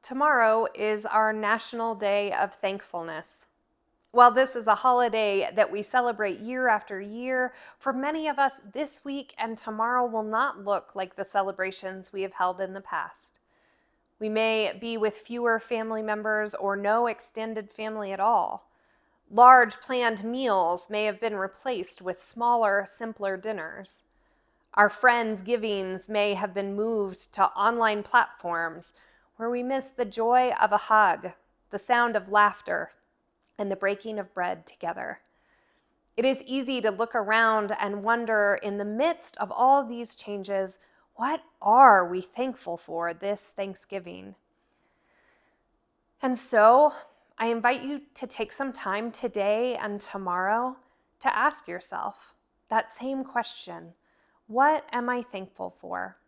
Tomorrow is our National Day of Thankfulness. While this is a holiday that we celebrate year after year, for many of us, this week and tomorrow will not look like the celebrations we have held in the past. We may be with fewer family members or no extended family at all. Large planned meals may have been replaced with smaller, simpler dinners. Our friends' givings may have been moved to online platforms where we miss the joy of a hug, the sound of laughter, and the breaking of bread together. It is easy to look around and wonder, in the midst of all these changes, what are we thankful for this Thanksgiving? And so, I invite you to take some time today and tomorrow to ask yourself that same question. What am I thankful for?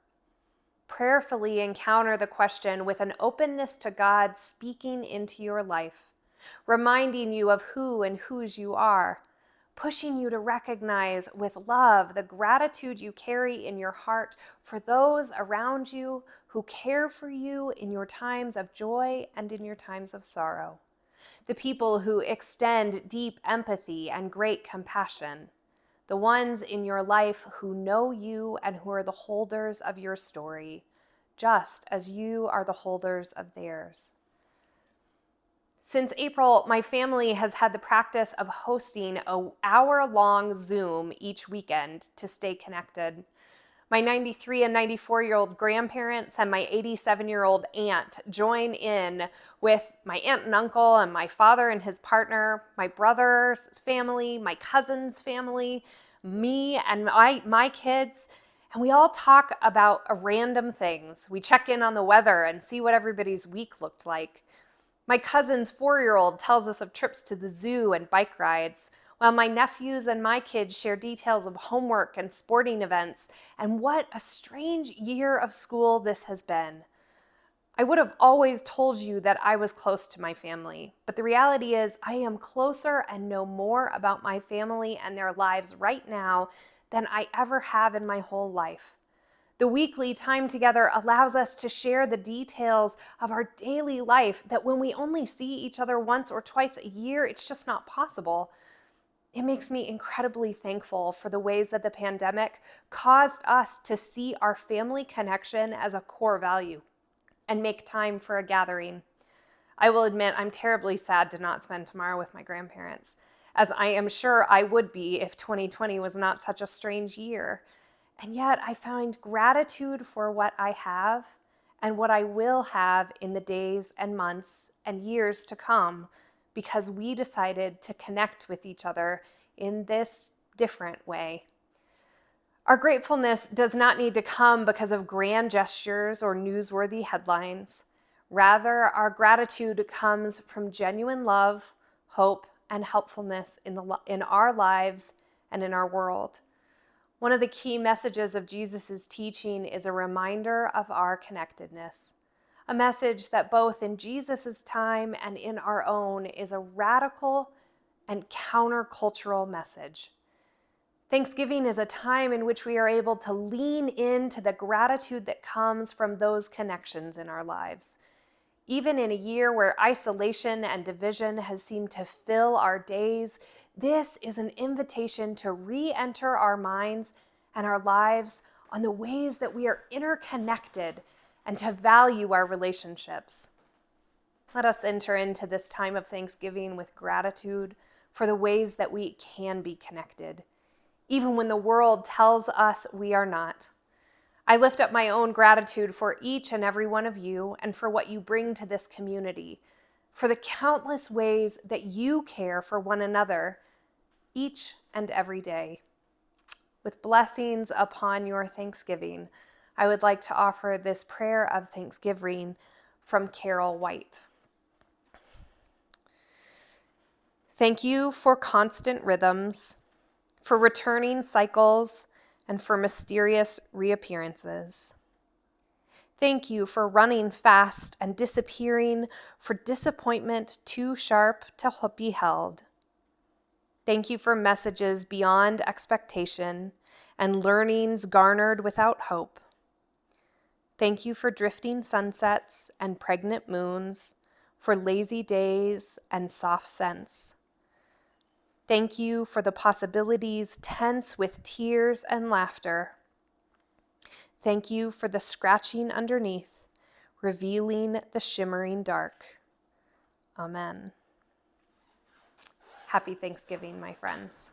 Prayerfully encounter the question with an openness to God speaking into your life, reminding you of who and whose you are, pushing you to recognize with love the gratitude you carry in your heart for those around you who care for you in your times of joy and in your times of sorrow, the people who extend deep empathy and great compassion, the ones in your life who know you and who are the holders of your story, just as you are the holders of theirs. Since April, my family has had the practice of hosting an hour-long Zoom each weekend to stay connected. My 93 and 94-year-old grandparents and my 87-year-old aunt join in with my aunt and uncle and my father and his partner, my brother's family, my cousin's family, me and my kids, and we all talk about random things. We check in on the weather and see what everybody's week looked like. My cousin's 4-year-old tells us of trips to the zoo and bike rides, while my nephews and my kids share details of homework and sporting events, and what a strange year of school this has been. I would have always told you that I was close to my family, but the reality is I am closer and know more about my family and their lives right now than I ever have in my whole life. The weekly time together allows us to share the details of our daily life that when we only see each other once or twice a year, it's just not possible. It makes me incredibly thankful for the ways that the pandemic caused us to see our family connection as a core value and make time for a gathering. I will admit I'm terribly sad to not spend tomorrow with my grandparents, as I am sure I would be if 2020 was not such a strange year. And yet I find gratitude for what I have and what I will have in the days and months and years to come, because we decided to connect with each other in this different way. Our gratefulness does not need to come because of grand gestures or newsworthy headlines. Rather, our gratitude comes from genuine love, hope, and helpfulness in our lives and in our world. One of the key messages of Jesus' teaching is a reminder of our connectedness, a message that both in Jesus' time and in our own is a radical and countercultural message. Thanksgiving is a time in which we are able to lean into the gratitude that comes from those connections in our lives. Even in a year where isolation and division has seemed to fill our days, this is an invitation to re-enter our minds and our lives on the ways that we are interconnected and to value our relationships. Let us enter into this time of Thanksgiving with gratitude for the ways that we can be connected, even when the world tells us we are not. I lift up my own gratitude for each and every one of you and for what you bring to this community, for the countless ways that you care for one another each and every day. With blessings upon your Thanksgiving, I would like to offer this prayer of thanksgiving from Carol White. Thank you for constant rhythms, for returning cycles, and for mysterious reappearances. Thank you for running fast and disappearing, for disappointment too sharp to be held. Thank you for messages beyond expectation and learnings garnered without hope. Thank you for drifting sunsets and pregnant moons, for lazy days and soft scents. Thank you for the possibilities tense with tears and laughter. Thank you for the scratching underneath, revealing the shimmering dark. Amen. Happy Thanksgiving, my friends.